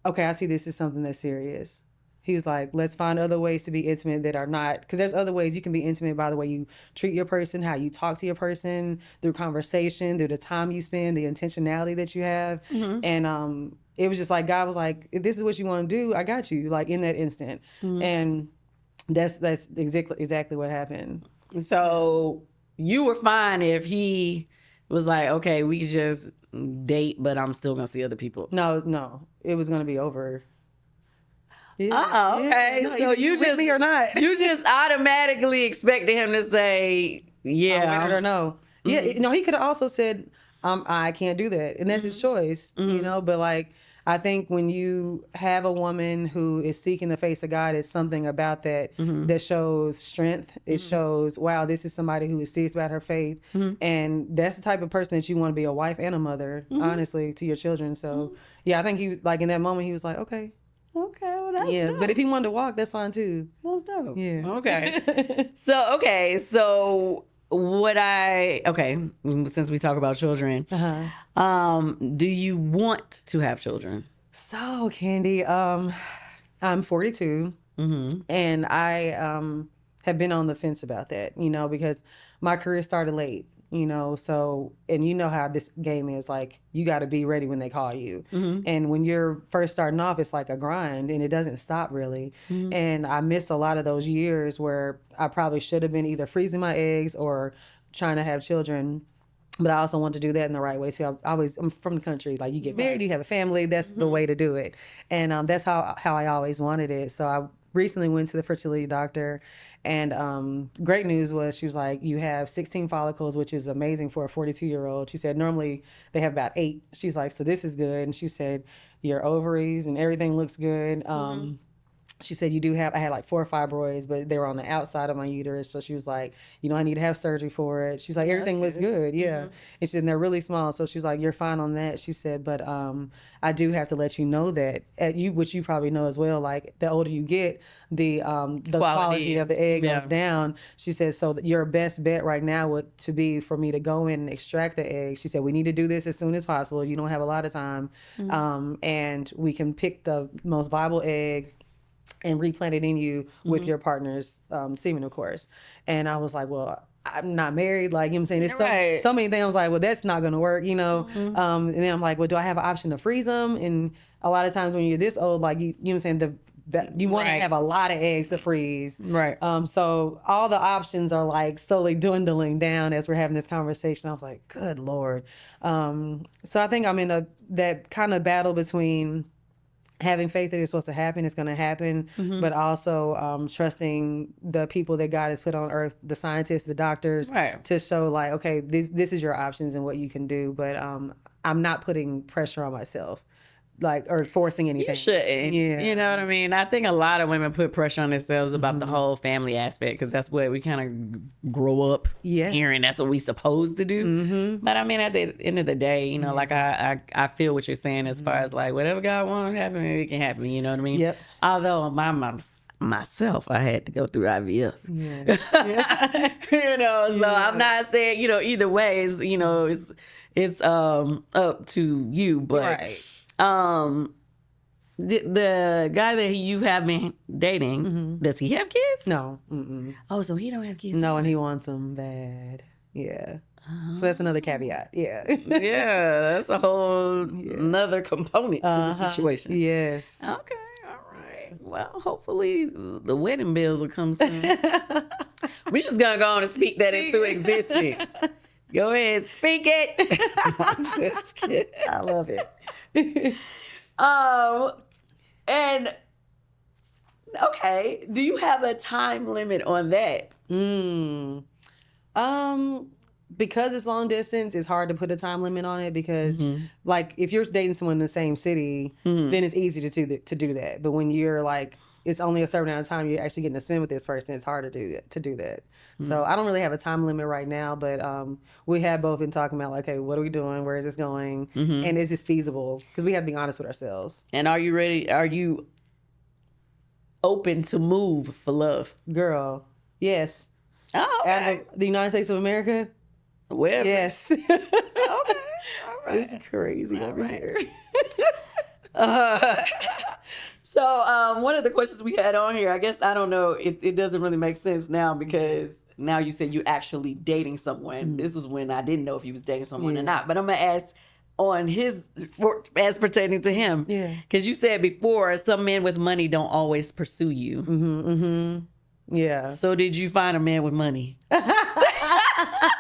B: okay, I see this is something that's serious. He was like, let's find other ways to be intimate that are not, because there's other ways you can be intimate by the way you treat your person, how you talk to your person, through conversation, through the time you spend, the intentionality that you have. And it was just like, God was like, if this is what you want to do, I got you, like in that instant. And that's exactly what happened.
A: So you were fine if he was like, okay, we could just date, but I'm still going to see other people.
B: No, it was going to be over.
A: Yeah, okay.
B: Yeah. No,
A: so you just
B: me or not,
A: you just automatically expected him to say, yeah,
B: I don't know. Yeah, he could have also said, I can't do that, and that's his choice, But like, I think when you have a woman who is seeking the face of God, it's something about that that shows strength. It shows, wow, this is somebody who is serious about her faith. And that's the type of person that you want to be a wife and a mother, honestly, to your children. So, yeah, I think he, like, in that moment, he was like, okay.
A: Okay, well, that's dope.
B: But if he wanted to walk, that's fine, too.
A: That's dope.
B: Yeah.
A: Okay. So since we talk about children, do you want to have children?
B: So, Kandi, I'm 42, and I have been on the fence about that, because my career started late, so, and you know how this game is, like, you got to be ready when they call you. And when you're first starting off, it's like a grind, and it doesn't stop, really. And I missed a lot of those years where I probably should have been either freezing my eggs or trying to have children. But I also want to do that in the right way too. I'm from the country. Like, you get married, you have a family. That's the way to do it. And that's how I always wanted it. So I recently went to the fertility doctor, and great news was, she was like, you have 16 follicles, which is amazing for a 42-year-old. She said normally they have about 8. She's like, so this is good. And she said your ovaries and everything looks good. She said, I had like 4 fibroids, but they were on the outside of my uterus. So she was like, I need to have surgery for it. She's like, everything looks good. Yeah. And she said, and they're really small. So she was like, you're fine on that. She said, but I do have to let you know that, which you probably know as well, like, the older you get, the quality of the egg goes down. She said, so your best bet right now would to be for me to go in and extract the egg. She said, we need to do this as soon as possible. You don't have a lot of time. And we can pick the most viable egg and replant it in you with your partner's semen, of course. And I was like, well, I'm not married. Like, you know what I'm saying? It's so many things. I was like, well, that's not going to work, And then I'm like, well, do I have an option to freeze them? And a lot of times when you're this old, like, you know what I'm saying? You want to have a lot of eggs to freeze. Right. So all the options are like slowly dwindling down as we're having this conversation. I was like, good Lord. So I think I'm in that kind of battle between having faith that it's supposed to happen, it's going to happen, but also trusting the people that God has put on earth, the scientists, the doctors, to show, like, okay, this is your options and what you can do. But I'm not putting pressure on myself, like, or forcing anything.
A: You shouldn't. Yeah. You know what I mean? I think a lot of women put pressure on themselves about the whole family aspect, because that's what we kind of grow up hearing. That's what we supposed to do. But I mean, at the end of the day, like, I feel what you're saying as far as, like, whatever God wants to happen, it can happen. You know what I mean? Yep. Although myself, I had to go through IVF. So I'm not saying, either way is, it's up to you, but the guy that you have been dating, does he have kids?
B: No.
A: Oh, so he don't have kids?
B: No, and he wants them bad. Yeah. So that's another caveat. Yeah.
A: Yeah, that's a whole another component to the situation.
B: Yes.
A: Okay. All right. Well, hopefully the wedding bills will come soon. We're just gonna go on and speak that into existence. Go ahead, speak it. I'm just kidding.
B: I love it.
A: And okay, do you have a time limit on that?
B: Because it's long distance, it's hard to put a time limit on it, because like, if you're dating someone in the same city, then it's easy to do that. But when you're like, it's only a certain amount of time you're actually getting to spend with this person, it's hard to do that. So I don't really have a time limit right now, but we have both been talking about, like, hey, what are we doing? Where is this going? And is this feasible? Because we have to be honest with ourselves.
A: And are you ready? Are you open to move for love?
B: Girl, yes.
A: Oh, okay.
B: The United States of America?
A: Wherever.
B: Yes.
A: Okay. All right.
B: It's crazy over here.
A: So one of the questions we had on here, I guess, I don't know, it doesn't really make sense now, because now you said you actually dating someone. This was when I didn't know if he was dating someone or not. But I'm going to ask on as pertaining to him. Yeah. Because you said before, some men with money don't always pursue you.
B: Yeah.
A: So did you find a man with money?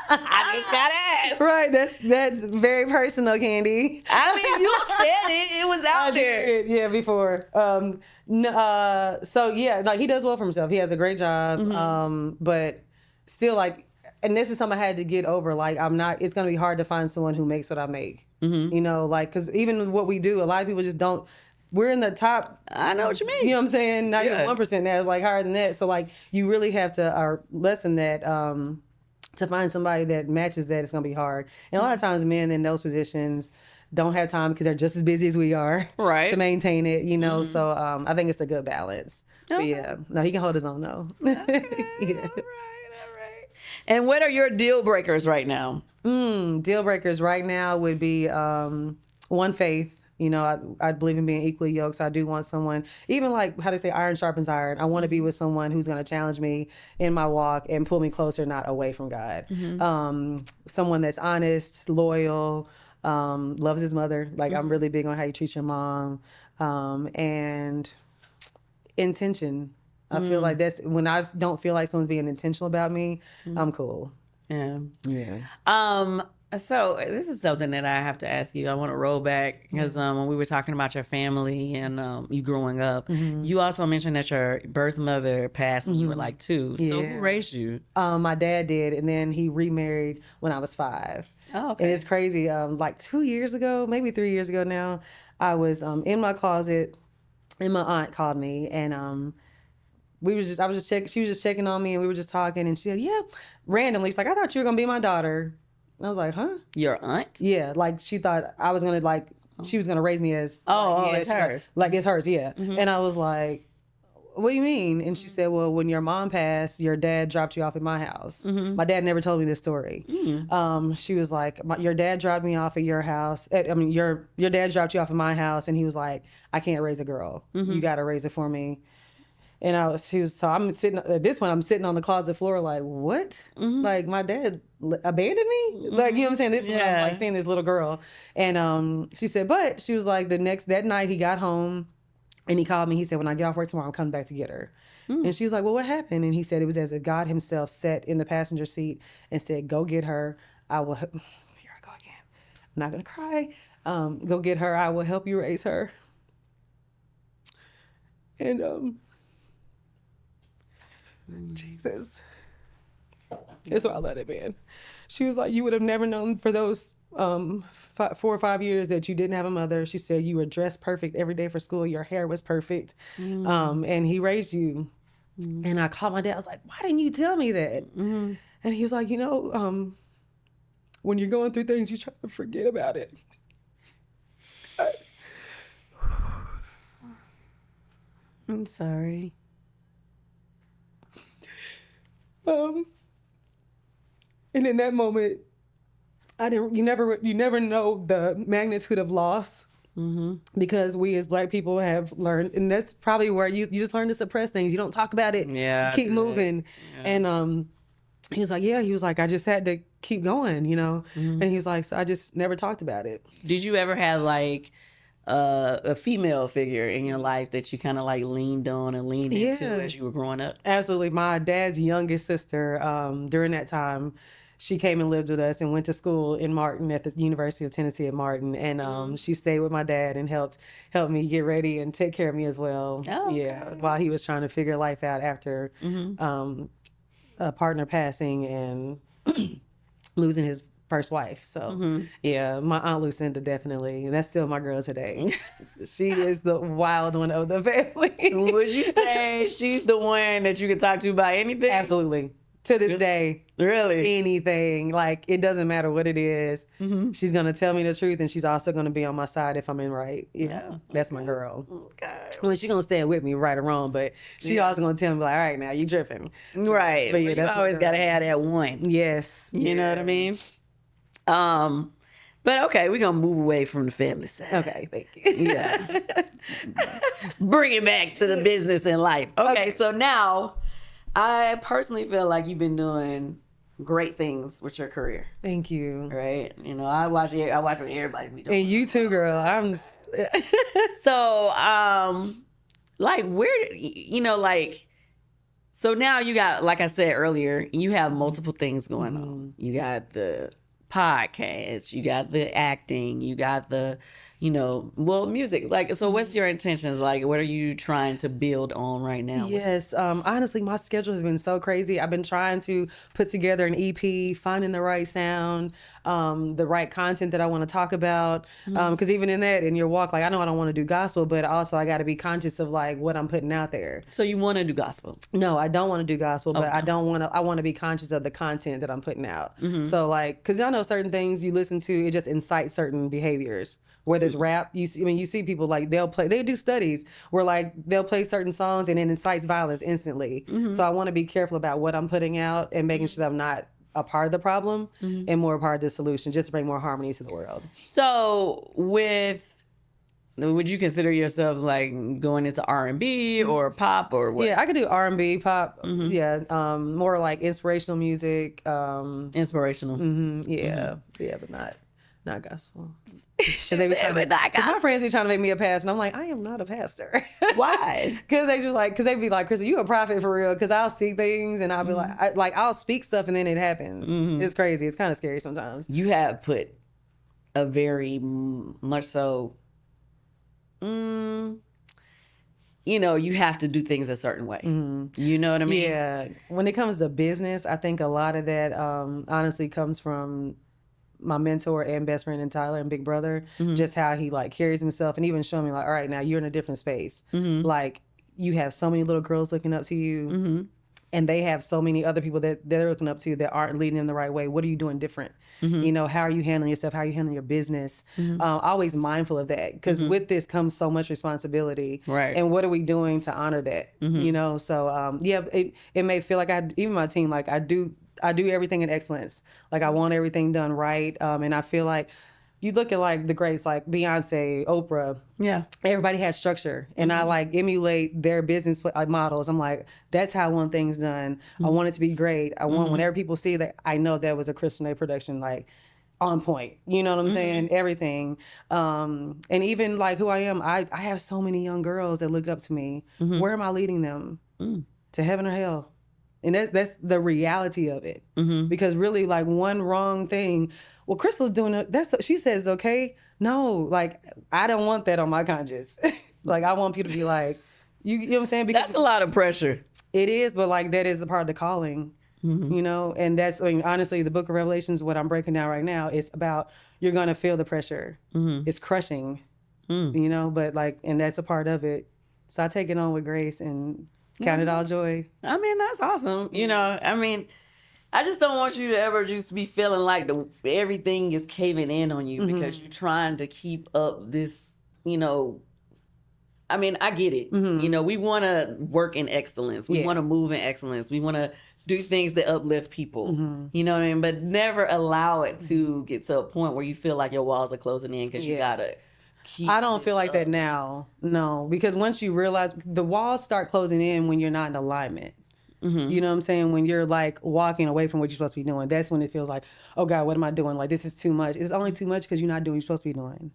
A: I just gotta ask.
B: Right, that's very personal, Kandi.
A: I mean, you said it was out there.
B: Yeah, before. So yeah, like, he does well for himself. He has a great job. But still, like, and this is something I had to get over. Like, it's going to be hard to find someone who makes what I make. You know, like, because even what we do, a lot of people just don't. We're in the top.
A: I know what you mean.
B: You know what I'm saying? Not even 1% now. It's like higher than that. So like, you really have to lessen that. To find somebody that matches that, it's going to be hard. And a lot of times men in those positions don't have time because they're just as busy as we are to maintain it, you know? So I think it's a good balance. Okay. But yeah, no, he can hold his own though.
A: Okay.
B: Yeah.
A: All right. And what are your deal breakers right now?
B: Deal breakers right now would be one, faith. You know, I believe in being equally yoked. So I do want someone, even like how they say, iron sharpens iron. I want to be with someone who's going to challenge me in my walk and pull me closer, not away from God. Someone that's honest, loyal, loves his mother. Like I'm really big on how you treat your mom, and intention. I feel like that's when I don't feel like someone's being intentional about me, I'm cool.
A: Yeah.
B: Yeah.
A: So this is something that I have to ask you. I want to roll back because when we were talking about your family and you growing up, you also mentioned that your birth mother passed when you were like 2. So who raised you?
B: My dad did, and then he remarried when I was 5.
A: Oh, okay.
B: And it's crazy. Like 2 years ago, maybe 3 years ago now, I was in my closet, and my aunt called me, and I was just checking. She was just checking on me, and we were just talking, and she said, "Yeah," randomly, she's like, "I thought you were gonna be my daughter." And I was like, "Huh?"
A: Your aunt?
B: Yeah, like she thought I was gonna she was gonna raise me as
A: it's hers.
B: Like it's hers, yeah. And I was like, "What do you mean?" And she said, "Well, when your mom passed, your dad dropped you off at my house." My dad never told me this story. She was like, "Your dad dropped me off at your house. Your dad dropped you off at my house, and he was like, I can't raise a girl. You got to raise it for me." And so I'm sitting, at this point, I'm sitting on the closet floor like, what? Like, my dad abandoned me? Like, you know what I'm saying? This is when I'm like seeing this little girl. And she said, but she was like, that night he got home and he called me. He said, when I get off work tomorrow, I'm coming back to get her. And she was like, well, what happened? And he said it was as if God himself sat in the passenger seat and said, go get her. I will, here I go again. I'm not going to cry. Go get her. I will help you raise her. And, Jesus. That's why I let it in. She was like, you would have never known for those 4 or 5 years that you didn't have a mother. She said you were dressed perfect every day for school. Your hair was perfect. And he raised you. And I called my dad. I was like, why didn't you tell me that? And he was like, when you're going through things, you try to forget about it.
A: I'm sorry.
B: And in that moment, you never know the magnitude of loss, because we as Black people have learned, and that's probably where you just learn to suppress things. You don't talk about it.
A: Yeah,
B: you keep moving. And he was like, I just had to keep going, And he was like, so I just never talked about it.
A: Did you ever have like a female figure in your life that you kind of like leaned on and leaned into as you were growing up?
B: Absolutely. My dad's youngest sister, during that time, she came and lived with us and went to school in Martin at the University of Tennessee at Martin. And she stayed with my dad and helped me get ready and take care of me as well.
A: Oh, okay.
B: Yeah, while he was trying to figure life out after a partner passing and losing his first wife. So yeah, my Aunt Lucinda definitely, and that's still my girl today. She is the wild one of the family.
A: Would you say she's the one that you can talk to about anything?
B: Absolutely. To this day.
A: Really?
B: Anything. Like, it doesn't matter what it is. She's going to tell me the truth, and she's also going to be on my side if I'm in right. Yeah, that's my girl.
A: Okay.
B: I mean, she's going to stand with me right or wrong, but she also going to tell me, like, all right, now you tripping.
A: Right. But yeah, that's always got to have that one.
B: Yes.
A: You know what I mean? But okay, we're gonna move away from the family side.
B: Okay, thank you.
A: Yeah. Bring it back to the business and life. Okay, so now I personally feel like you've been doing great things with your career.
B: Thank you.
A: Right? I watch what everybody be doing.
B: And you too, girl. I'm just...
A: So, like, so now you got, like I said earlier, you have multiple things going on. You got the podcast, you got the acting, you got the, music. Like, so what's your intentions? Like, what are you trying to build on right now?
B: Yes. Honestly, my schedule has been so crazy. I've been trying to put together an EP, finding the right sound, the right content that I want to talk about. Because even in that, in your walk, like, I know I don't want to do gospel, but also I got to be conscious of like what I'm putting out there.
A: So you want to do gospel?
B: No, I don't want to do gospel, but I want to be conscious of the content that I'm putting out. So like, because y'all know certain things you listen to, it just incites certain behaviors. Whether it's rap, you see people like they do studies where like they'll play certain songs and it incites violence instantly. So I want to be careful about what I'm putting out and making sure that I'm not a part of the problem and more a part of the solution, just to bring more harmony to the world.
A: So would you consider yourself like going into R&B or pop or what?
B: Yeah, I could do R&B, pop. Yeah, more like inspirational music.
A: Inspirational.
B: Yeah, but not gospel.
A: She said, but not gospel.
B: My friends be trying to make me a pastor, and I'm like, I am not a pastor.
A: Why?
B: Because they be like, Crystal, you a prophet for real? Because I'll see things and I'll be like, I'll speak stuff and then it happens. It's crazy. It's kind of scary sometimes.
A: You have put a very much so. You have to do things a certain way. You know what I mean?
B: Yeah. When it comes to business, I think a lot of that honestly comes from my mentor and best friend in Tyler and Big Brother, just how he like carries himself and even showing me like, all right, now you're in a different space. Like you have so many little girls looking up to you and they have so many other people that they're looking up to that aren't leading them the right way. What are you doing different? How are you handling yourself? How are you handling your business? Always mindful of that because with this comes so much responsibility.
A: Right.
B: And what are we doing to honor that? So it may feel like even my team, like I do everything in excellence. Like I want everything done right. And I feel like you look at like the greats like Beyonce, Oprah.
A: Yeah.
B: Everybody has structure. And I like emulate their business models. I'm like, that's how I want things done. I want it to be great. I want whenever people see that, I know that was a Crystal Renee production, like on point. You know what I'm saying? Everything. And even like who I am, I have so many young girls that look up to me. Where am I leading them? To heaven or hell? And that's the reality of it. Because really, like one wrong thing, well, Crystal's doing it. She says, okay, no, like I don't want that on my conscience. Like I want people to be like, you know what I'm saying? Because
A: that's a lot of pressure.
B: It is, but like that is a part of the calling, and that's honestly the Book of Revelations. What I'm breaking down right now is about you're gonna feel the pressure. It's crushing, but like, and that's a part of it. So I take it on with grace and count it all joy.
A: I mean, that's awesome. I just don't want you to ever just be feeling like everything is caving in on you because you're trying to keep up this, I get it. We want to work in excellence. We want to move in excellence. We want to do things that uplift people. You know what I mean? But never allow it to get to a point where you feel like your walls are closing in because you got to
B: I don't feel like that now. No, because once you realize the walls start closing in when you're not in alignment. You know what I'm saying? When you're like walking away from what you're supposed to be doing, that's when it feels like, oh God, what am I doing? Like this is too much. It's only too much because you're not doing what you're supposed to be doing.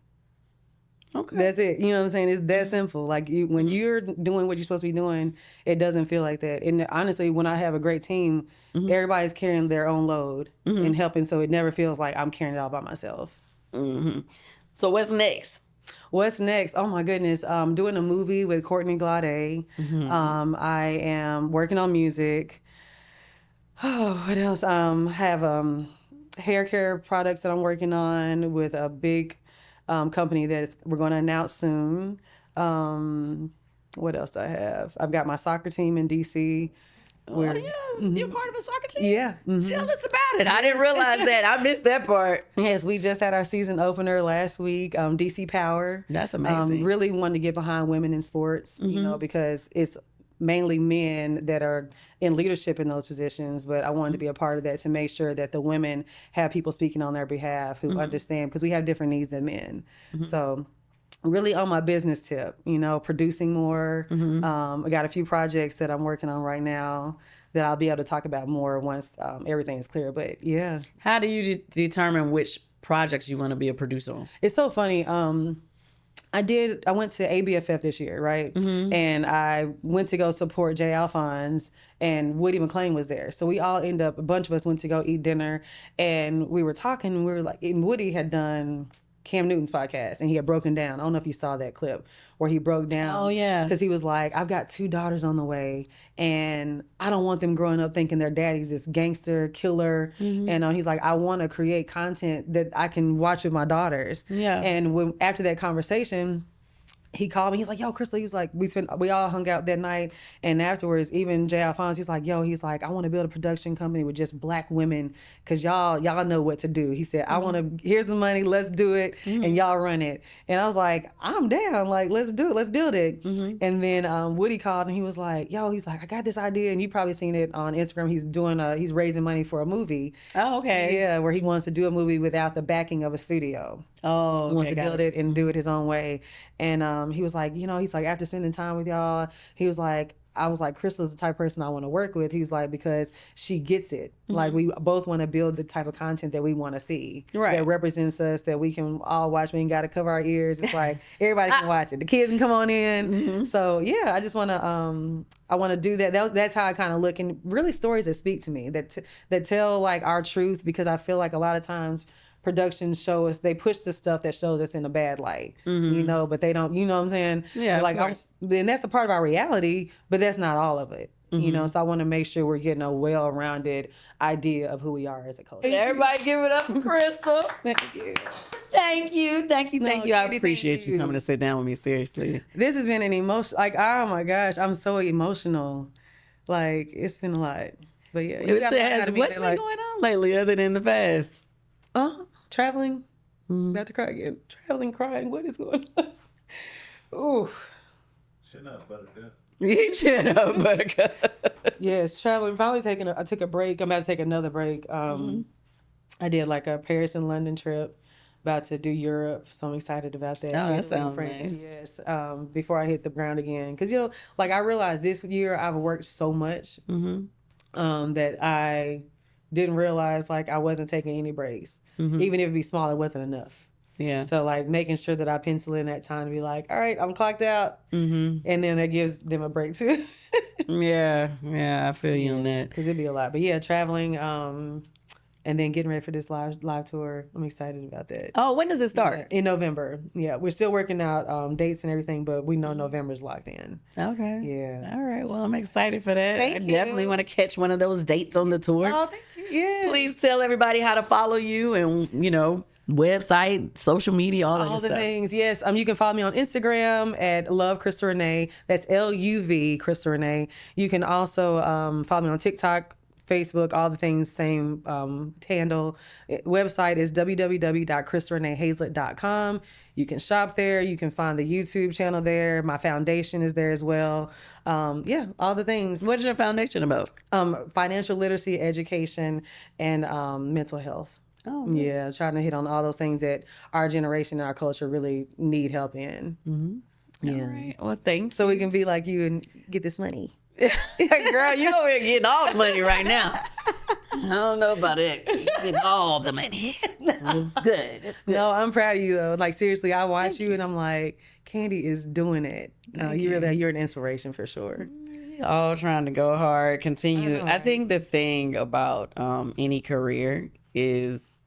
B: Okay. That's it. You know what I'm saying? It's that simple. Like when you're doing what you're supposed to be doing, it doesn't feel like that. And honestly, when I have a great team, everybody's carrying their own load and helping. So it never feels like I'm carrying it all by myself.
A: So what's next?
B: What's next? Oh my goodness. I'm doing a movie with Courtney Glade. I am working on music. Oh, what else? Have hair care products that I'm working on with a big company that we're going to announce soon. What else do I have? I've got my soccer team in DC.
A: Oh, yes. You're part of a soccer team?
B: Yeah.
A: Tell us about it. I didn't realize that. I missed that part.
B: Yes, we just had our season opener last week, DC Power.
A: That's amazing.
B: Really wanted to get behind women in sports, because it's mainly men that are in leadership in those positions, but I wanted to be a part of that to make sure that the women have people speaking on their behalf who understand, because we have different needs than men. So really on my business tip, producing more. I got a few projects that I'm working on right now that I'll be able to talk about more once everything is clear. But yeah.
A: How do you determine which projects you want to be a producer on?
B: It's so funny. I went to ABFF this year, right?
A: Mm-hmm.
B: And I went to go support Jay Alphonse, and Woody McClain was there. So we all a bunch of us went to go eat dinner, and we were talking, and we were like, and Woody had done Cam Newton's podcast, and he had broken down. I don't know if you saw that clip where he broke down.
A: Oh, yeah.
B: Because he was like, I've got 2 daughters on the way, and I don't want them growing up thinking their daddy's this gangster killer.
A: Mm-hmm.
B: And he's like, I want to create content that I can watch with my daughters.
A: Yeah.
B: And after that conversation, he called me. He's like, yo, Crystal. He was like, we all hung out that night. And afterwards, even Jay Alphonse, he's like, I want to build a production company with just Black women because y'all know what to do. He said, here's the money. Let's do it. Mm-hmm. And y'all run it. And I was like, I'm down. Like, let's do it. Let's build it. Mm-hmm. And then Woody called and he was like, he's like, I got this idea. And you probably seen it on Instagram. He's raising money for a movie.
A: Oh, okay.
B: Yeah, where he wants to do a movie without the backing of a studio.
A: Oh, okay.
B: He wants to build it and do it his own way. And he was like, he's like, after spending time with y'all, he was like, I was like, Crystal's the type of person I want to work with. He was like, because she gets it. Mm-hmm. Like, we both want to build the type of content that we want to see. Right. That represents us, that we can all watch. We ain't got to cover our ears. It's like, everybody can watch it. The kids can come on in. Mm-hmm. So, yeah, I just want to, I want to do that. That's how I kind of look. And really stories that speak to me, that tell, like, our truth, because I feel like a lot of times productions show us, they push the stuff that shows us in a bad light, mm-hmm. But they don't, you know what I'm saying?
A: Yeah,
B: like, and that's a part of our reality, but that's not all of it,
A: mm-hmm.
B: So I want to make sure we're getting a well-rounded idea of who we are as a culture.
A: Everybody give it up for Crystal.
B: Thank you.
A: Thank you. I appreciate you
B: you
A: coming to sit down with me, seriously.
B: This has been an emotion, like, oh my gosh, I'm so emotional. Like, it's been a lot. But yeah.
A: What's been going on lately other than the fast?
B: Traveling. About to cry again. Traveling, crying. What is going on? Ooh.
C: Shut up, Buttercup.
A: Shut up, Buttercup.
B: Yes, traveling. Finally I took a break. I'm about to take another break. I did like a Paris and London trip. About to do Europe, so I'm excited about that.
A: Oh, that sounds nice.
B: Yes, before I hit the ground again. Because, like, I realized this year I've worked so much that I didn't realize, like, I wasn't taking any breaks. Mm-hmm. Even if it be small, it wasn't enough. Yeah. So, like, making sure that I pencil in that time to be like, all right, I'm clocked out. Mm-hmm. And then that gives them a break, too.
A: Yeah, I feel you on that.
B: Because it'd be a lot. But, yeah, traveling and then getting ready for this live tour. I'm excited about that.
A: Oh, when does it start?
B: In November. Yeah, we're still working out dates and everything, but we know November's locked in.
A: Okay.
B: Yeah.
A: All right. Well, I'm excited for that.
B: Thank
A: I
B: you.
A: Definitely want to catch one of those dates on the tour.
B: Oh, thank you. Yeah.
A: Please tell everybody how to follow you and, website, social media, all the
B: stuff.
A: Things.
B: Yes. You can follow me on Instagram at Love Crystal Renee. That's LUV Crystal Renee. You can also follow me on TikTok, Facebook, all the things, same handle. Website is www.crystalrenehayslett.com. You can shop there. You can find the YouTube channel there. My foundation is there as well. All the things.
A: What's your foundation about?
B: Financial literacy, education, and mental health.
A: Oh, okay.
B: Yeah, trying to hit on all those things that our generation and our culture really need help in.
A: Mm-hmm.
B: Yeah.
A: All right. Well, thanks.
B: So we can be like you and get this money.
A: Girl, you over here getting all the money right now. I don't know about it. You get all the money. It's good. It's good.
B: No, I'm proud of you though. Like, seriously, I watch you and I'm like, Kandi is doing it. You're an inspiration for sure.
A: All trying to go hard, continue. I think the thing about any career is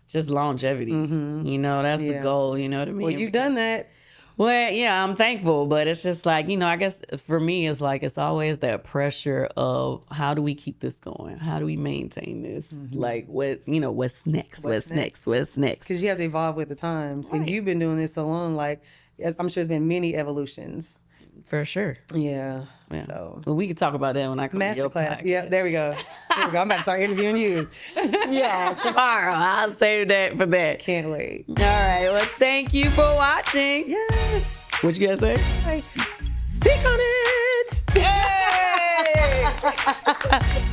A: just longevity. Mm-hmm. That's the goal, you know what I mean?
B: Well, you've done that.
A: Well, yeah, I'm thankful, but it's just like, I guess for me, it's like, it's always that pressure of how do we keep this going? How do we maintain this? Mm-hmm. Like, what's next? What's next?
B: Because you have to evolve with the times. Right. And you've been doing this so long, like, I'm sure there's been many evolutions.
A: For sure.
B: Yeah.
A: So. Well, we can talk about that when I come to your podcast.
B: Yeah, there we go. I'm about to start interviewing you.
A: Yeah, tomorrow. I'll save that for that.
B: Can't wait.
A: All right. Well, thank you for watching.
B: Yes.
A: What you gotta say?
B: Speak on it.
A: Hey!